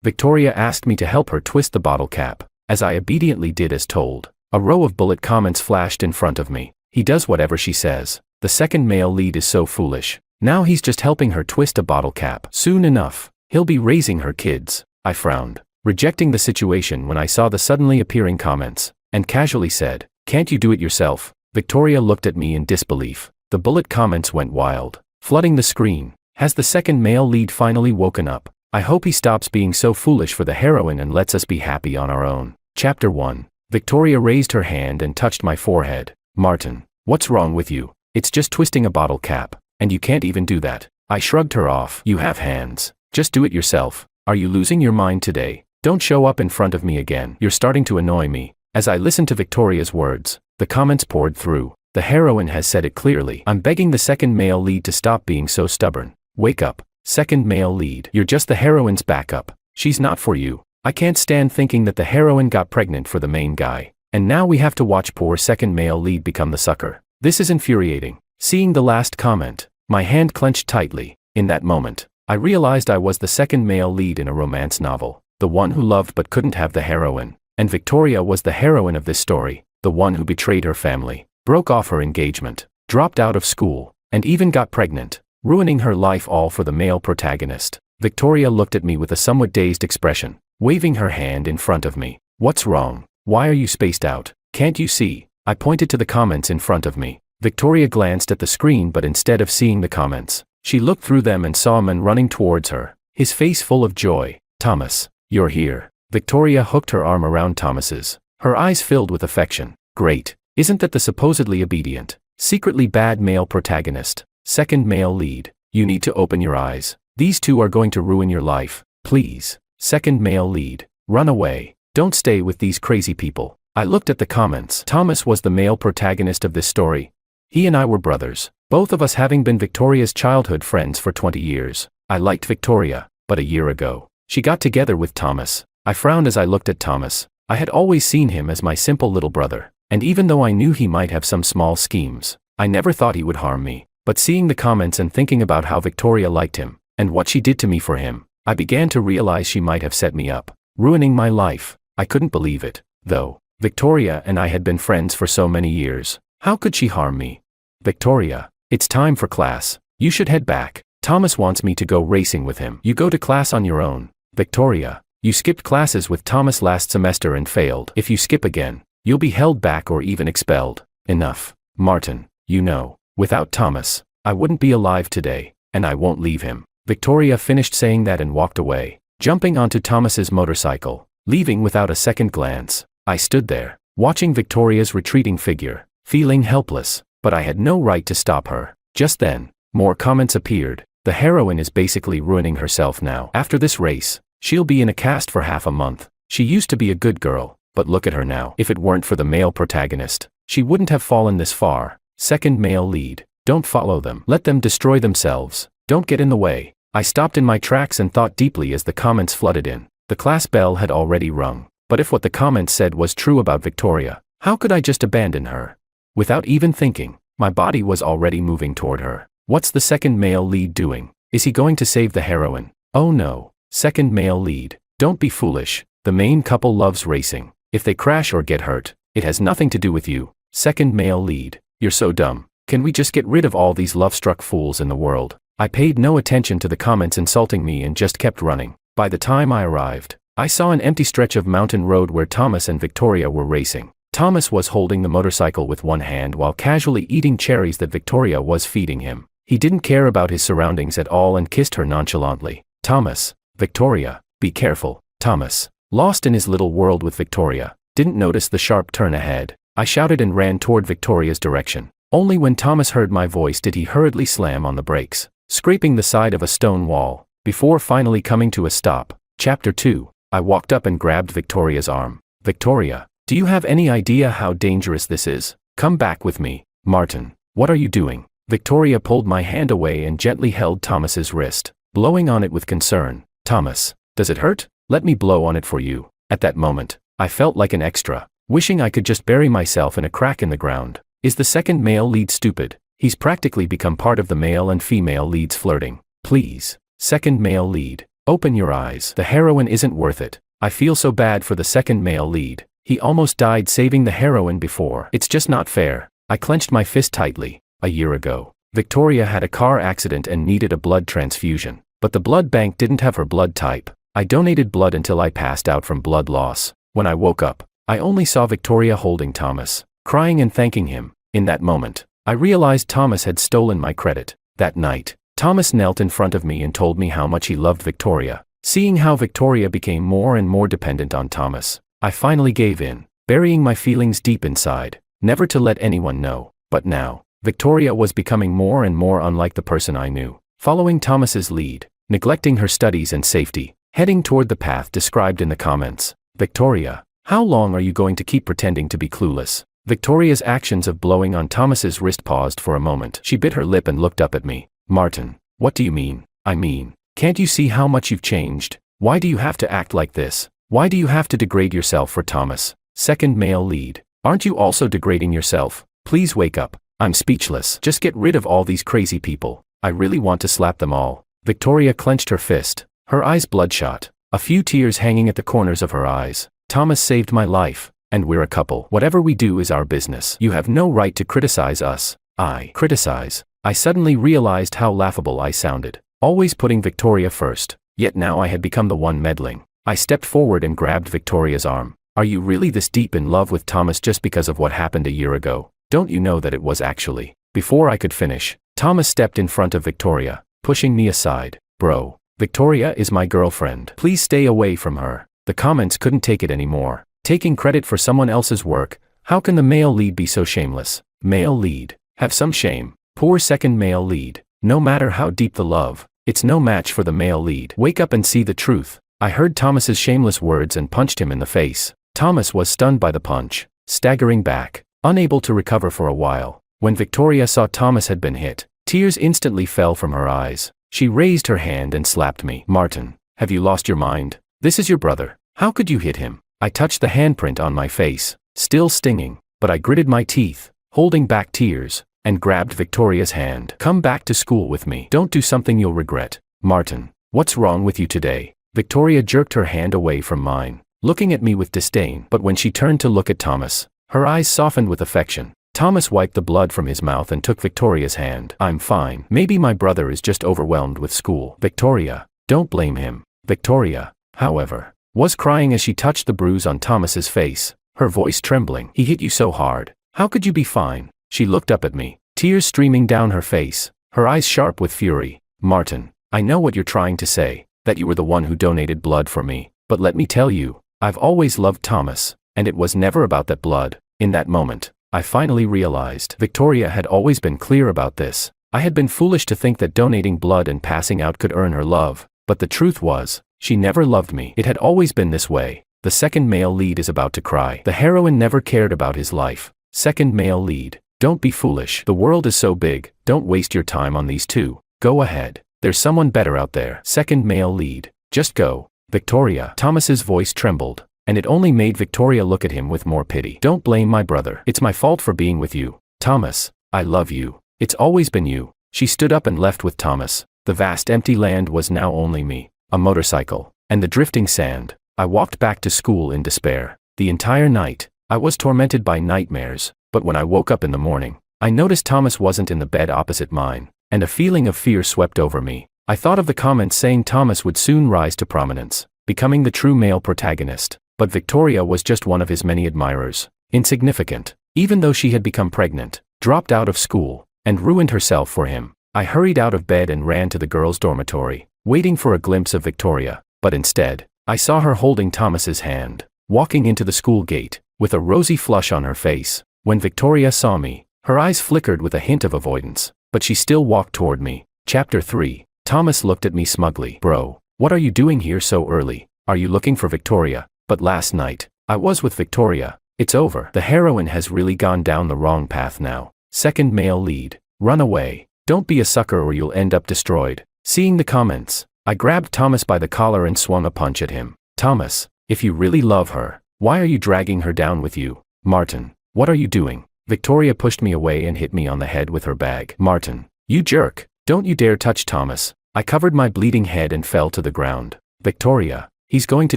Victoria asked me to help her twist the bottle cap, as I obediently did as told. A row of bullet comments flashed in front of me. He does whatever she says. The second male lead is so foolish. Now he's just helping her twist a bottle cap. Soon enough, he'll be raising her kids. I frowned, rejecting the situation when I saw the suddenly appearing comments, and casually said, "Can't you do it yourself?" Victoria looked at me in disbelief. The bullet comments went wild, flooding the screen. Has the second male lead finally woken up? I hope he stops being so foolish for the heroine and lets us be happy on our own. Chapter 1. Victoria raised her hand and touched my forehead. "Martin, what's wrong with you? It's just twisting a bottle cap, and you can't even do that." I shrugged her off. "You have hands. Just do it yourself. Are you losing your mind today? Don't show up in front of me again. You're starting to annoy me." As I listened to Victoria's words, the comments poured through. The heroine has said it clearly. I'm begging the second male lead to stop being so stubborn. Wake up, second male lead. You're just the heroine's backup. She's not for you. I can't stand thinking that the heroine got pregnant for the main guy, and now we have to watch poor second male lead become the sucker. This is infuriating. Seeing the last comment, my hand clenched tightly. In that moment, I realized I was the second male lead in a romance novel, the one who loved but couldn't have the heroine, and Victoria was the heroine of this story, the one who betrayed her family, broke off her engagement, dropped out of school, and even got pregnant, ruining her life all for the male protagonist. Victoria looked at me with a somewhat dazed expression, waving her hand in front of me. "What's wrong? Why are you spaced out? Can't you see?" I pointed to the comments in front of me. Victoria glanced at the screen, but instead of seeing the comments, she looked through them and saw a man running towards her, his face full of joy. "Thomas, you're here." Victoria hooked her arm around Thomas's, her eyes filled with affection. "Great. Isn't that the supposedly obedient, secretly bad male protagonist, second male lead? You need to open your eyes. These two are going to ruin your life. Please, second male lead, run away. Don't stay with these crazy people." I looked at the comments. Thomas was the male protagonist of this story. He and I were brothers, both of us having been Victoria's childhood friends for 20 years. I liked Victoria, but a year ago, she got together with Thomas. I frowned as I looked at Thomas. I had always seen him as my simple little brother, and even though I knew he might have some small schemes, I never thought he would harm me. But seeing the comments and thinking about how Victoria liked him, and what she did to me for him, I began to realize she might have set me up, ruining my life. I couldn't believe it, though. Victoria and I had been friends for so many years. How could she harm me? "Victoria, it's time for class. You should head back. Thomas wants me to go racing with him." "You go to class on your own." "Victoria, you skipped classes with Thomas last semester and failed. If you skip again, you'll be held back or even expelled." "Enough, Martin. You know, without Thomas, I wouldn't be alive today, and I won't leave him." Victoria finished saying that and walked away, jumping onto Thomas's motorcycle, leaving without a second glance. I stood there, watching Victoria's retreating figure, feeling helpless, but I had no right to stop her. Just then, more comments appeared. "The heroine is basically ruining herself now. After this race, she'll be in a cast for half a month. She used to be a good girl, but look at her now. If it weren't for the male protagonist, she wouldn't have fallen this far." Second male lead, don't follow them. Let them destroy themselves. Don't get in the way. I stopped in my tracks and thought deeply as the comments flooded in. The class bell had already rung. But if what the comments said was true about Victoria, how could I just abandon her? Without even thinking, my body was already moving toward her. What's the second male lead doing? Is he going to save the heroine? Oh no. Second male lead, don't be foolish. The main couple loves racing. If they crash or get hurt, it has nothing to do with you. Second male lead, you're so dumb. Can we just get rid of all these love-struck fools in the world? I paid no attention to the comments insulting me and just kept running. By the time I arrived, I saw an empty stretch of mountain road where Thomas and Victoria were racing. Thomas was holding the motorcycle with one hand while casually eating cherries that Victoria was feeding him. He didn't care about his surroundings at all and kissed her nonchalantly. "Thomas, Victoria, be careful." Thomas, lost in his little world with Victoria, didn't notice the sharp turn ahead. I shouted and ran toward Victoria's direction. Only when Thomas heard my voice did he hurriedly slam on the brakes, scraping the side of a stone wall, before finally coming to a stop. Chapter 2. I walked up and grabbed Victoria's arm. "Victoria, do you have any idea how dangerous this is? Come back with me." "Martin, what are you doing?" Victoria pulled my hand away and gently held Thomas's wrist, blowing on it with concern. "Thomas, does it hurt? Let me blow on it for you." At that moment, I felt like an extra, wishing I could just bury myself in a crack in the ground. Is the second male lead stupid? He's practically become part of the male and female leads flirting. Please, second male lead, Open your eyes. The heroine isn't worth it. I feel so bad for the second male lead. He almost died saving the heroine before. It's just not fair. I clenched my fist tightly. A year ago, Victoria had a car accident and needed a blood transfusion. But the blood bank didn't have her blood type. I donated blood until I passed out from blood loss. When I woke up, I only saw Victoria holding Thomas, crying and thanking him. In that moment, I realized Thomas had stolen my credit. That night, Thomas knelt in front of me and told me how much he loved Victoria. Seeing how Victoria became more and more dependent on Thomas, I finally gave in, burying my feelings deep inside, never to let anyone know. But now, Victoria was becoming more and more unlike the person I knew, following Thomas's lead, neglecting her studies and safety, heading toward the path described in the comments. Victoria, how long are you going to keep pretending to be clueless? Victoria's actions of blowing on Thomas's wrist paused for a moment. She bit her lip and looked up at me. Martin, what do you mean? I mean, can't you see how much you've changed? Why do you have to act like this? Why do you have to degrade yourself for Thomas? Second male lead. Aren't you also degrading yourself? Please wake up. I'm speechless. Just get rid of all these crazy people. I really want to slap them all. Victoria clenched her fist, her eyes bloodshot, a few tears hanging at the corners of her eyes. Thomas saved my life, and we're a couple. Whatever we do is our business. You have no right to criticize us. I criticize. I suddenly realized how laughable I sounded, always putting Victoria first, yet now I had become the one meddling. I stepped forward and grabbed Victoria's arm. Are you really this deep in love with Thomas just because of what happened a year ago? Don't you know that it was actually? Before I could finish, Thomas stepped in front of Victoria, pushing me aside. Bro, Victoria is my girlfriend. Please stay away from her. The comments couldn't take it anymore. Taking credit for someone else's work, how can the male lead be so shameless? Male lead, have some shame. Poor second male lead. No matter how deep the love, it's no match for the male lead. Wake up and see the truth. I heard Thomas's shameless words and punched him in the face. Thomas was stunned by the punch, staggering back, unable to recover for a while. When Victoria saw Thomas had been hit, tears instantly fell from her eyes. She raised her hand and slapped me. Martin, have you lost your mind? This is your brother. How could you hit him? I touched the handprint on my face, still stinging, but I gritted my teeth, holding back tears, and grabbed Victoria's hand. Come back to school with me. Don't do something you'll regret. Martin, what's wrong with you today? Victoria jerked her hand away from mine, looking at me with disdain. But when she turned to look at Thomas, her eyes softened with affection. Thomas wiped the blood from his mouth and took Victoria's hand. I'm fine. Maybe my brother is just overwhelmed with school. Victoria, don't blame him. Victoria, however, was crying as she touched the bruise on Thomas's face, her voice trembling. He hit you so hard. How could you be fine? She looked up at me, tears streaming down her face, her eyes sharp with fury. Martin, I know what you're trying to say, that you were the one who donated blood for me, but let me tell you, I've always loved Thomas, and it was never about that blood. In that moment, I finally realized Victoria had always been clear about this. I had been foolish to think that donating blood and passing out could earn her love, but the truth was, she never loved me. It had always been this way. The second male lead is about to cry. The heroine never cared about his life. Second male lead. Don't be foolish. The world is so big, don't waste your time on these two. Go ahead. There's someone better out there. Second male lead. Just go. Victoria. Thomas's voice trembled, and it only made Victoria look at him with more pity. Don't blame my brother. It's my fault for being with you. Thomas, I love you. It's always been you. She stood up and left with Thomas. The vast empty land was now only me, a motorcycle, and the drifting sand. I walked back to school in despair. The entire night, I was tormented by nightmares. But when I woke up in the morning, I noticed Thomas wasn't in the bed opposite mine, and a feeling of fear swept over me. I thought of the comments saying Thomas would soon rise to prominence, becoming the true male protagonist. But Victoria was just one of his many admirers, insignificant, even though she had become pregnant, dropped out of school, and ruined herself for him. I hurried out of bed and ran to the girls' dormitory, waiting for a glimpse of Victoria, but instead, I saw her holding Thomas's hand, walking into the school gate, with a rosy flush on her face. When Victoria saw me, her eyes flickered with a hint of avoidance, but she still walked toward me. Chapter 3. Thomas looked at me smugly. Bro, what are you doing here so early? Are you looking for Victoria? But last night, I was with Victoria. It's over. The heroine has really gone down the wrong path now. Second male lead. Run away. Don't be a sucker or you'll end up destroyed. Seeing the comments, I grabbed Thomas by the collar and swung a punch at him. Thomas, if you really love her, why are you dragging her down with you? Martin, what are you doing? Victoria pushed me away and hit me on the head with her bag. Martin, you jerk. Don't you dare touch Thomas. I covered my bleeding head and fell to the ground. Victoria, he's going to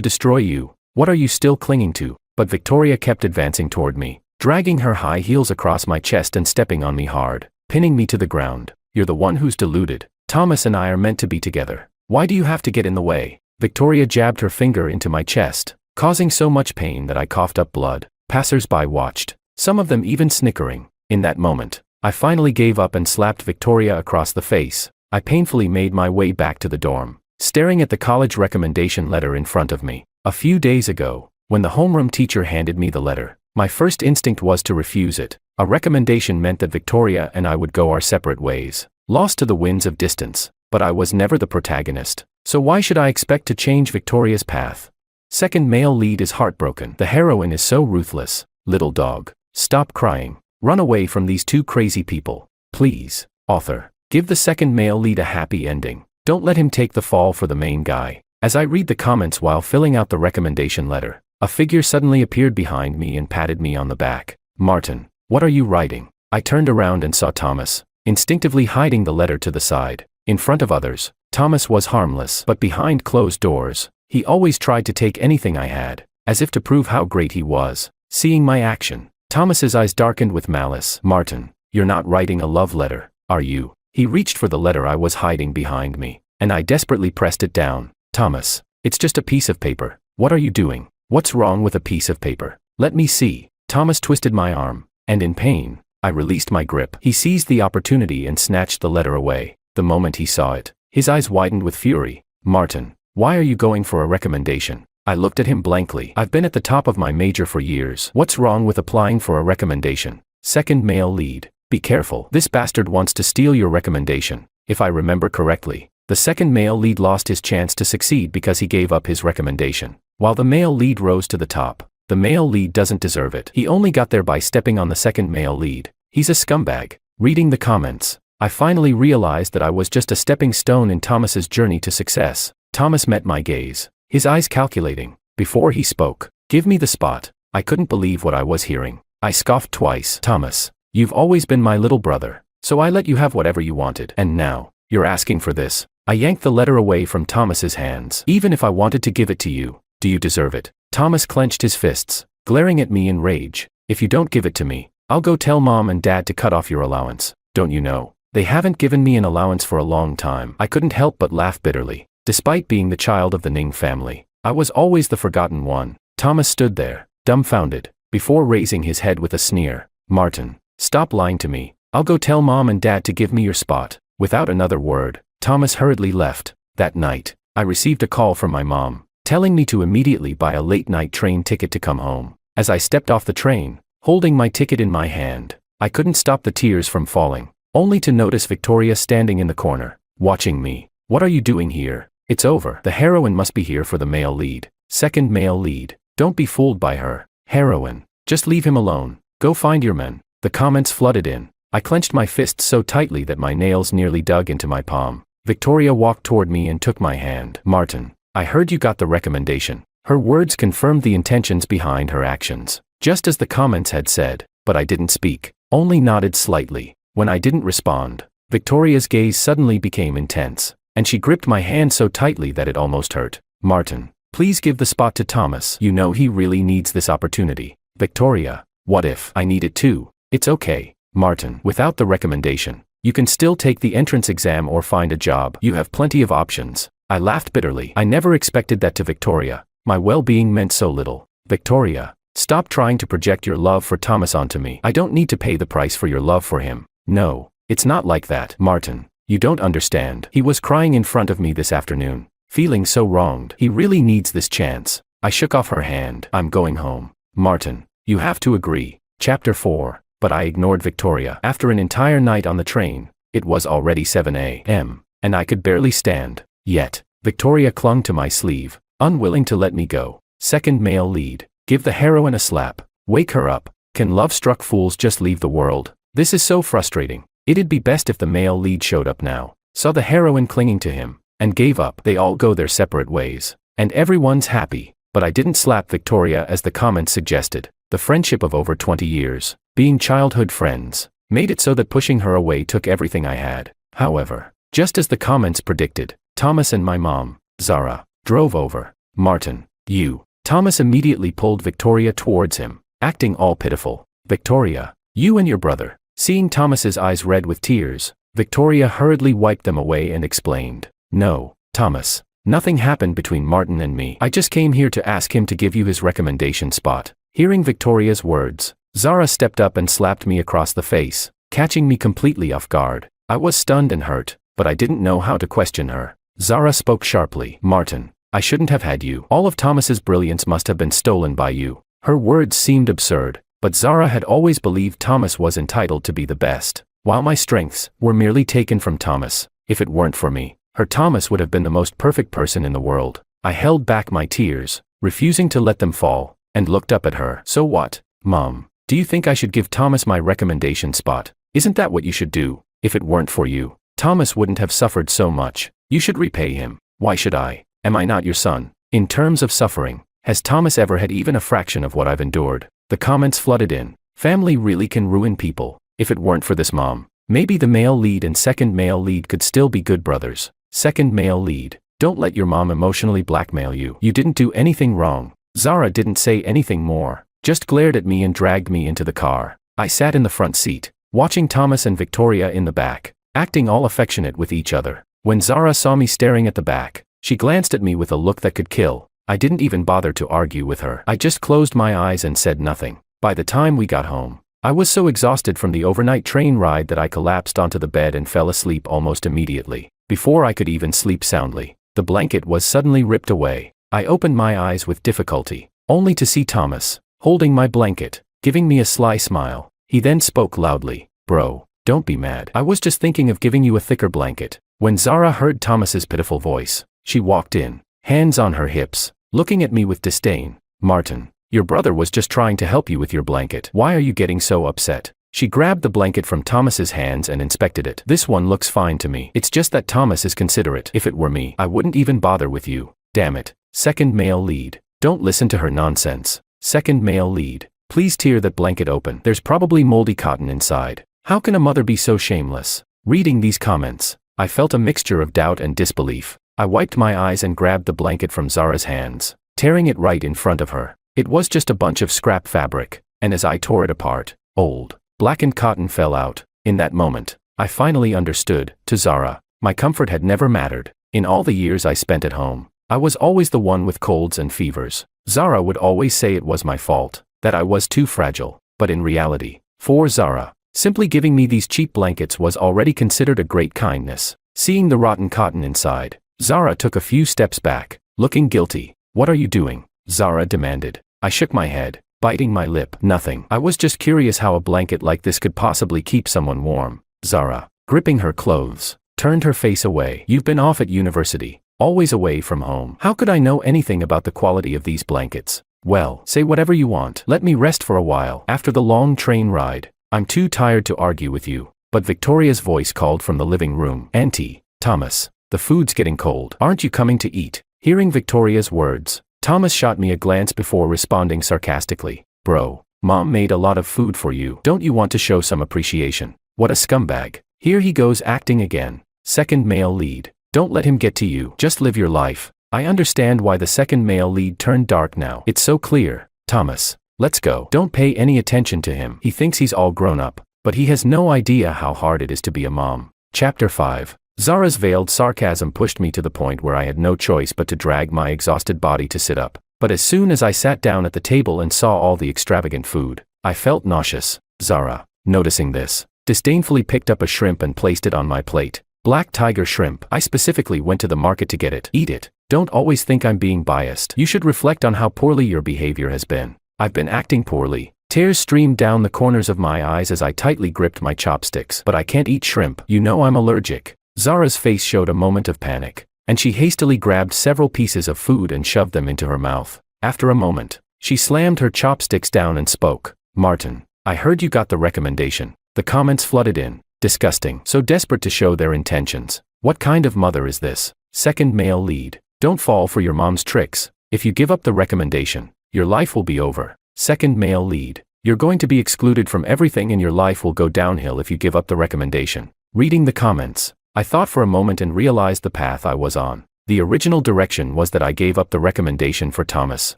destroy you. What are you still clinging to? But Victoria kept advancing toward me, dragging her high heels across my chest and stepping on me hard, pinning me to the ground. You're the one who's deluded. Thomas and I are meant to be together. Why do you have to get in the way? Victoria jabbed her finger into my chest, causing so much pain that I coughed up blood. Passers-by watched, some of them even snickering. In that moment, I finally gave up and slapped Victoria across the face. I painfully made my way back to the dorm, staring at the college recommendation letter in front of me. A few days ago, when the homeroom teacher handed me the letter, my first instinct was to refuse it. A recommendation meant that Victoria and I would go our separate ways, lost to the winds of distance. But I was never the protagonist, so why should I expect to change Victoria's path? Second male lead is heartbroken. The heroine is so ruthless. Little dog, stop crying. Run away from these two crazy people. Please, author, give the second male lead a happy ending. Don't let him take the fall for the main guy. As I read the comments while filling out the recommendation letter, a figure suddenly appeared behind me and patted me on the back. Martin, what are you writing? I turned around and saw Thomas, instinctively hiding the letter to the side. In front of others, Thomas was harmless, but behind closed doors, he always tried to take anything I had, as if to prove how great he was. Seeing my action, Thomas's eyes darkened with malice. Martin, you're not writing a love letter, are you? He reached for the letter I was hiding behind me, and I desperately pressed it down. Thomas, it's just a piece of paper. What are you doing? What's wrong with a piece of paper? Let me see. Thomas twisted my arm, and in pain, I released my grip. He seized the opportunity and snatched the letter away. The moment he saw it, his eyes widened with fury. Martin, why are you going for a recommendation? I looked at him blankly. I've been at the top of my major for years. What's wrong with applying for a recommendation? Second male lead, be careful. This bastard wants to steal your recommendation. If I remember correctly, the second male lead lost his chance to succeed because he gave up his recommendation, while the male lead rose to the top. The male lead doesn't deserve it. He only got there by stepping on the second male lead. He's a scumbag. Reading the comments, I finally realized that I was just a stepping stone in Thomas's journey to success. Thomas met my gaze, his eyes calculating. Before he spoke, give me the spot. I couldn't believe what I was hearing. I scoffed twice. Thomas, you've always been my little brother, so I let you have whatever you wanted. And now, you're asking for this. I yanked the letter away from Thomas's hands. Even if I wanted to give it to you, do you deserve it? Thomas clenched his fists, glaring at me in rage. If you don't give it to me, I'll go tell Mom and Dad to cut off your allowance. Don't you know? They haven't given me an allowance for a long time. I couldn't help but laugh bitterly. Despite being the child of the Ning family, I was always the forgotten one. Thomas stood there, dumbfounded, before raising his head with a sneer. Martin, stop lying to me. I'll go tell Mom and Dad to give me your spot. Without another word, Thomas hurriedly left. That night, I received a call from my mom, telling me to immediately buy a late-night train ticket to come home. As I stepped off the train, holding my ticket in my hand, I couldn't stop the tears from falling, only to notice Victoria standing in the corner, watching me. What are you doing here? It's over. The heroine must be here for the male lead. Second male lead. Don't be fooled by her. Heroine, just leave him alone. Go find your men. The comments flooded in. I clenched my fists so tightly that my nails nearly dug into my palm. Victoria walked toward me and took my hand. Martin, I heard you got the recommendation. Her words confirmed the intentions behind her actions, just as the comments had said, but I didn't speak, only nodded slightly. When I didn't respond, Victoria's gaze suddenly became intense, and she gripped my hand so tightly that it almost hurt. Martin, please give the spot to Thomas. You know he really needs this opportunity. Victoria, what if I need it too? It's okay, Martin. Without the recommendation, you can still take the entrance exam or find a job. You have plenty of options. I laughed bitterly. I never expected that to Victoria. My well-being meant so little. Victoria, stop trying to project your love for Thomas onto me. I don't need to pay the price for your love for him. No, it's not like that. Martin, you don't understand. He was crying in front of me this afternoon, feeling so wronged. He really needs this chance. I shook off her hand. I'm going home. Martin, you have to agree. Chapter 4. But I ignored Victoria. After an entire night on the train, it was already 7 a.m., and I could barely stand. Yet, Victoria clung to my sleeve, unwilling to let me go. Second male lead. Give the heroine a slap. Wake her up. Can love-struck fools just leave the world? This is so frustrating. It'd be best if the male lead showed up now, saw the heroine clinging to him, and gave up. They all go their separate ways, and everyone's happy. But I didn't slap Victoria as the comments suggested. The friendship of over 20 years, being childhood friends, made it so that pushing her away took everything I had. However, just as the comments predicted, Thomas and my mom, Zara, Drove over. Martin. You. Thomas immediately pulled Victoria towards him, acting all pitiful. Victoria. You and your brother. Seeing Thomas's eyes red with tears, Victoria hurriedly wiped them away and explained. No, Thomas. Nothing happened between Martin and me. I just came here to ask him to give you his recommendation spot. Hearing Victoria's words, Zara stepped up and slapped me across the face, catching me completely off guard. I was stunned and hurt, but I didn't know how to question her. Zara spoke sharply. Martin, I shouldn't have had you. All of Thomas's brilliance must have been stolen by you. Her words seemed absurd, but Zara had always believed Thomas was entitled to be the best. While my strengths were merely taken from Thomas, if it weren't for me, her Thomas would have been the most perfect person in the world. I held back my tears, refusing to let them fall, and looked up at her. So what, Mom? Do you think I should give Thomas my recommendation spot? Isn't that what you should do? If it weren't for you, Thomas wouldn't have suffered so much. You should repay him. Why should I? Am I not your son? In terms of suffering, has Thomas ever had even a fraction of what I've endured? The comments flooded in. Family really can ruin people. If it weren't for this mom, maybe the male lead and second male lead could still be good brothers. Second male lead. Don't let your mom emotionally blackmail you. You didn't do anything wrong. Zara didn't say anything more, just glared at me and dragged me into the car. I sat in the front seat, watching Thomas and Victoria in the back, acting all affectionate with each other. When Zara saw me staring at the back, she glanced at me with a look that could kill. I didn't even bother to argue with her. I just closed my eyes and said nothing. By the time we got home, I was so exhausted from the overnight train ride that I collapsed onto the bed and fell asleep almost immediately. Before I could even sleep soundly, the blanket was suddenly ripped away. I opened my eyes with difficulty, only to see Thomas, holding my blanket, giving me a sly smile. He then spoke loudly. Bro, don't be mad. I was just thinking of giving you a thicker blanket. When Zara heard Thomas's pitiful voice, she walked in, hands on her hips, looking at me with disdain. Martin, your brother was just trying to help you with your blanket. Why are you getting so upset? She grabbed the blanket from Thomas's hands and inspected it. This one looks fine to me. It's just that Thomas is considerate. If it were me, I wouldn't even bother with you. Damn it. Second male lead. Don't listen to her nonsense. Second male lead. Please tear that blanket open. There's probably moldy cotton inside. How can a mother be so shameless? Reading these comments, I felt a mixture of doubt and disbelief. I wiped my eyes and grabbed the blanket from Zara's hands, tearing it right in front of her. It was just a bunch of scrap fabric, and as I tore it apart, old, blackened cotton fell out. In that moment, I finally understood. To Zara, my comfort had never mattered. In all the years I spent at home, I was always the one with colds and fevers. Zara would always say it was my fault, that I was too fragile. But in reality, for Zara, simply giving me these cheap blankets was already considered a great kindness. Seeing the rotten cotton inside, Zara took a few steps back, looking guilty. What are you doing? Zara demanded. I shook my head, biting my lip. Nothing. I was just curious how a blanket like this could possibly keep someone warm. Zara, gripping her clothes, turned her face away. You've been off at university, always away from home. How could I know anything about the quality of these blankets? Well, say whatever you want. Let me rest for a while. After the long train ride, I'm too tired to argue with you. But Victoria's voice called from the living room. Auntie, Thomas, the food's getting cold. Aren't you coming to eat? Hearing Victoria's words, Thomas shot me a glance before responding sarcastically. Bro, Mom made a lot of food for you. Don't you want to show some appreciation? What a scumbag. Here he goes acting again. Second male lead. Don't let him get to you. Just live your life. I understand why the second male lead turned dark now. It's so clear. Thomas, let's go. Don't pay any attention to him. He thinks he's all grown up, but he has no idea how hard it is to be a mom. Chapter 5. Zara's veiled sarcasm pushed me to the point where I had no choice but to drag my exhausted body to sit up. But as soon as I sat down at the table and saw all the extravagant food, I felt nauseous. Zara, noticing this, disdainfully picked up a shrimp and placed it on my plate. Black tiger shrimp. I specifically went to the market to get it. Eat it. Don't always think I'm being biased. You should reflect on how poorly your behavior has been. I've been acting poorly. Tears streamed down the corners of my eyes as I tightly gripped my chopsticks. But I can't eat shrimp. You know I'm allergic. Zara's face showed a moment of panic, and she hastily grabbed several pieces of food and shoved them into her mouth. After a moment, she slammed her chopsticks down and spoke. Martin, I heard you got the recommendation. The comments flooded in. Disgusting. So desperate to show their intentions. What kind of mother is this? Second male lead. Don't fall for your mom's tricks. If you give up the recommendation, your life will be over. Second male lead. You're going to be excluded from everything and your life will go downhill if you give up the recommendation. Reading the comments, I thought for a moment and realized the path I was on. The original direction was that I gave up the recommendation for Thomas.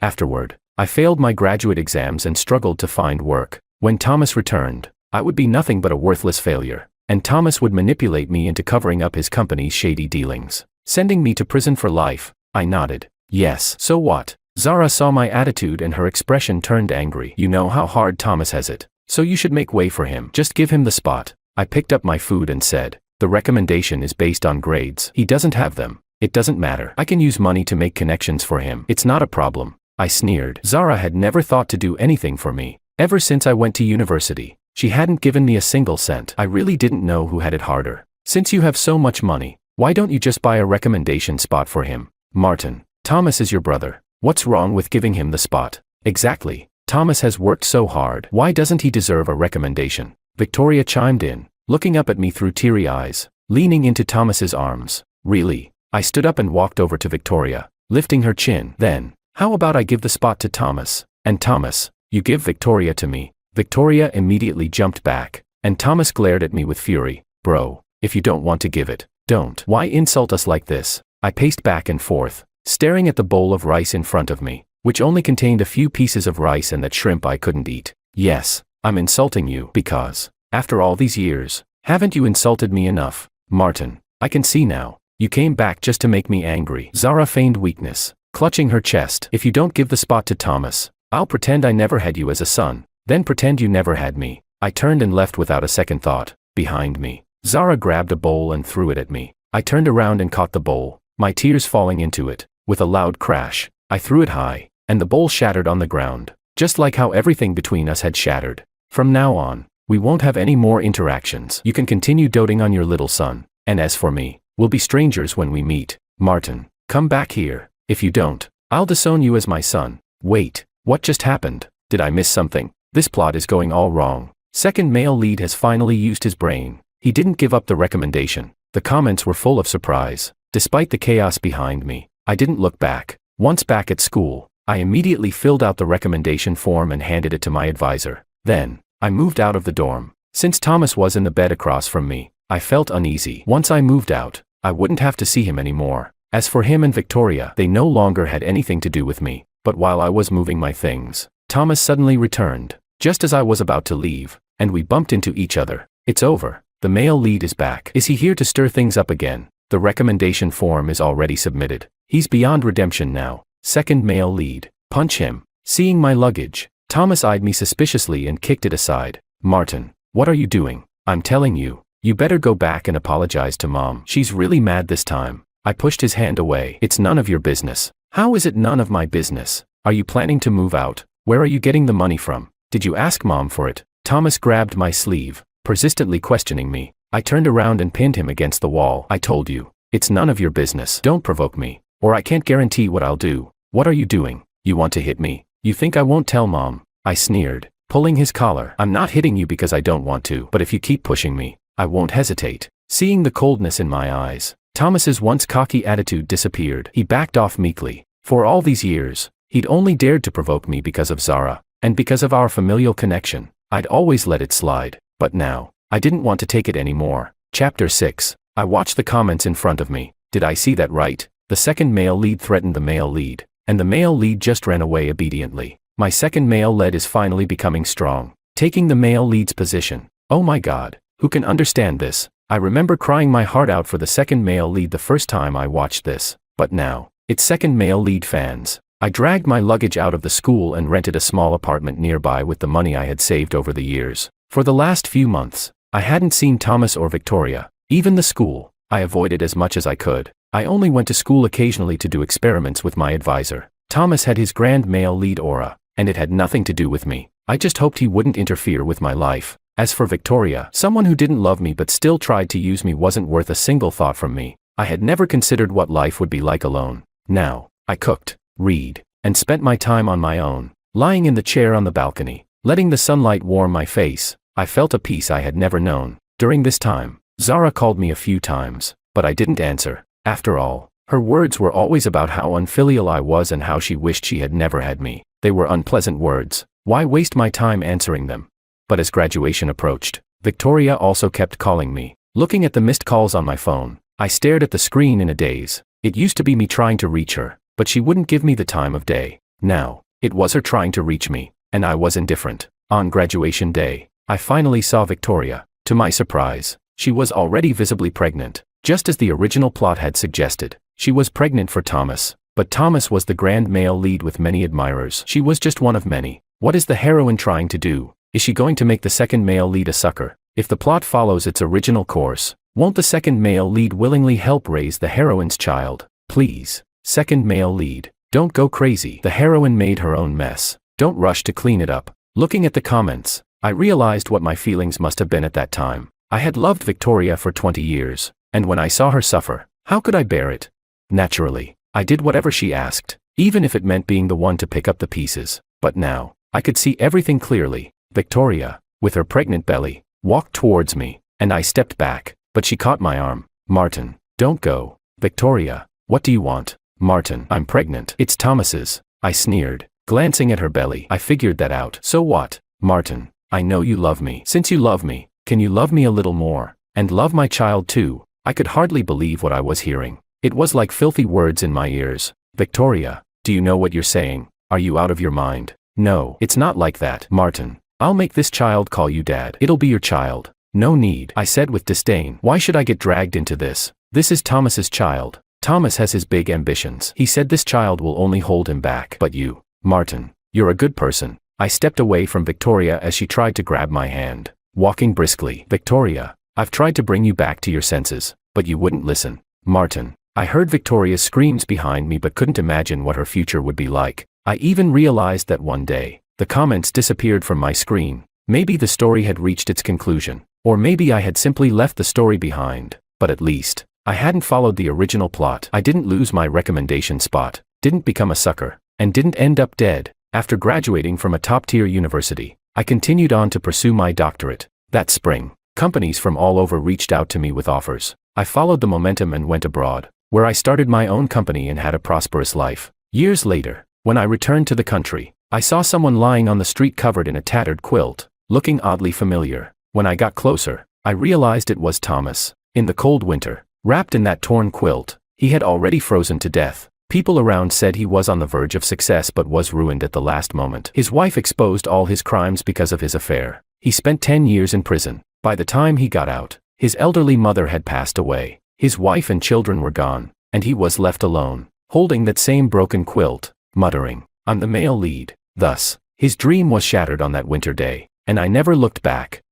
Afterward, I failed my graduate exams and struggled to find work. When Thomas returned, I would be nothing but a worthless failure, and Thomas would manipulate me into covering up his company's shady dealings, sending me to prison for life. I nodded. Yes, so what? Zara saw my attitude and her expression turned angry. You know how hard Thomas has it, so you should make way for him. Just give him the spot. I picked up my food and said, the recommendation is based on grades. He doesn't have them. It doesn't matter. I can use money to make connections for him. It's not a problem. I sneered. Zara had never thought to do anything for me. Ever since I went to university, she hadn't given me a single cent. I really didn't know who had it harder. Since you have so much money, why don't you just buy a recommendation spot for him? Martin, Thomas is your brother. What's wrong with giving him the spot? Exactly. Thomas has worked so hard. Why doesn't he deserve a recommendation? Victoria chimed in, looking up at me through teary eyes, leaning into Thomas's arms. Really? I stood up and walked over to Victoria, lifting her chin. Then, how about I give the spot to Thomas? And Thomas, you give Victoria to me. Victoria immediately jumped back, and Thomas glared at me with fury. Bro, if you don't want to give it, don't. Why insult us like this? I paced back and forth, staring at the bowl of rice in front of me, which only contained a few pieces of rice and that shrimp I couldn't eat. Yes, I'm insulting you because, after all these years, haven't you insulted me enough? Martin, I can see now. You came back just to make me angry. Zara feigned weakness, clutching her chest. If you don't give the spot to Thomas, I'll pretend I never had you as a son, then pretend you never had me. I turned and left without a second thought. Behind me, Zara grabbed a bowl and threw it at me. I turned around and caught the bowl, my tears falling into it. With a loud crash, I threw it high, and the bowl shattered on the ground, just like how everything between us had shattered. From now on, we won't have any more interactions. You can continue doting on your little son, and as for me, we'll be strangers when we meet. Martin, come back here. If you don't, I'll disown you as my son. Wait, what just happened? Did I miss something? This plot is going all wrong. Second male lead has finally used his brain. He didn't give up the recommendation. The comments were full of surprise. Despite the chaos behind me, I didn't look back. Once back at school, I immediately filled out the recommendation form and handed it to my advisor. Then, I moved out of the dorm. Since Thomas was in the bed across from me, I felt uneasy. Once I moved out, I wouldn't have to see him anymore. As for him and Victoria, they no longer had anything to do with me. But while I was moving my things, Thomas suddenly returned, just as I was about to leave, and we bumped into each other. It's over. The male lead is back. Is he here to stir things up again? The recommendation form is already submitted. He's beyond redemption now. Second male lead. Punch him. Seeing my luggage, Thomas eyed me suspiciously and kicked it aside. Martin, what are you doing? I'm telling you, you better go back and apologize to Mom. She's really mad this time. I pushed his hand away. It's none of your business. How is it none of my business? Are you planning to move out? Where are you getting the money from? Did you ask Mom for it? Thomas grabbed my sleeve, persistently questioning me. I turned around and pinned him against the wall. I told you, it's none of your business. Don't provoke me, or I can't guarantee what I'll do. What are you doing? You want to hit me? You think I won't tell Mom? I sneered, pulling his collar. I'm not hitting you because I don't want to, but if you keep pushing me, I won't hesitate. Seeing the coldness in my eyes, Thomas's once cocky attitude disappeared. He backed off meekly. For all these years, he'd only dared to provoke me because of Zara, and because of our familial connection. I'd always let it slide, but now, I didn't want to take it anymore. Chapter 6. I watched the comments in front of me. Did I see that right? The second male lead threatened the male lead, and the male lead just ran away obediently. My second male lead is finally becoming strong, taking the male lead's position. Oh my God, who can understand this? I remember crying my heart out for the second male lead the first time I watched this, but now, it's second male lead fans. I dragged my luggage out of the school and rented a small apartment nearby with the money I had saved over the years. For the last few months, I hadn't seen Thomas or Victoria. Even the school, I avoided as much as I could. I only went to school occasionally to do experiments with my advisor. Thomas had his grand male lead aura, and it had nothing to do with me. I just hoped he wouldn't interfere with my life. As for Victoria, someone who didn't love me but still tried to use me wasn't worth a single thought from me. I had never considered what life would be like alone. Now, I cooked, read, and spent my time on my own, lying in the chair on the balcony, letting the sunlight warm my face. I felt a peace I had never known. During this time, Zara called me a few times, but I didn't answer. After all, her words were always about how unfilial I was and how she wished she had never had me. They were unpleasant words. Why waste my time answering them? But as graduation approached, Victoria also kept calling me. Looking at the missed calls on my phone, I stared at the screen in a daze. It used to be me trying to reach her, but she wouldn't give me the time of day. Now, it was her trying to reach me, and I was indifferent. On graduation day, I finally saw Victoria. To my surprise, she was already visibly pregnant, just as the original plot had suggested. She was pregnant for Thomas, but Thomas was the grand male lead with many admirers. She was just one of many. What is the heroine trying to do? Is she going to make the second male lead a sucker? If the plot follows its original course, won't the second male lead willingly help raise the heroine's child? Please, second male lead, don't go crazy. The heroine made her own mess. Don't rush to clean it up. Looking at the comments, I realized what my feelings must have been at that time. I had loved Victoria for 20 years, and when I saw her suffer, how could I bear it? Naturally, I did whatever she asked, even if it meant being the one to pick up the pieces. But now, I could see everything clearly. Victoria, with her pregnant belly, walked towards me, and I stepped back, but she caught my arm. Martin, don't go. Victoria, what do you want? Martin, I'm pregnant. It's Thomas's, I sneered, glancing at her belly. I figured that out. So what? Martin, I know you love me. Since you love me, can you love me a little more, and love my child too? I could hardly believe what I was hearing. It was like filthy words in my ears. Victoria, do you know what you're saying? Are you out of your mind? No, it's not like that. Martin, I'll make this child call you dad. It'll be your child. No need, I said with disdain. Why should I get dragged into this? This is Thomas's child. Thomas has his big ambitions. He said this child will only hold him back. But you, Martin, you're a good person. I stepped away from Victoria as she tried to grab my hand, walking briskly. Victoria, I've tried to bring you back to your senses, but you wouldn't listen. Martin, I heard Victoria's screams behind me but couldn't imagine what her future would be like. I even realized that one day, the comments disappeared from my screen. Maybe the story had reached its conclusion, or maybe I had simply left the story behind, but at least, I hadn't followed the original plot. I didn't lose my recommendation spot, didn't become a sucker, and didn't end up dead. After graduating from a top-tier university, I continued on to pursue my doctorate. That spring, companies from all over reached out to me with offers. I followed the momentum and went abroad, where I started my own company and had a prosperous life. Years later, when I returned to the country, I saw someone lying on the street covered in a tattered quilt, looking oddly familiar. When I got closer, I realized it was Thomas. In the cold winter, wrapped in that torn quilt, he had already frozen to death. People around said he was on the verge of success but was ruined at the last moment. His wife exposed all his crimes because of his affair. He spent 10 years in prison. By the time he got out, his elderly mother had passed away. His wife and children were gone, and he was left alone, holding that same broken quilt, muttering, I'm the male lead. Thus, his dream was shattered on that winter day, and I never looked back.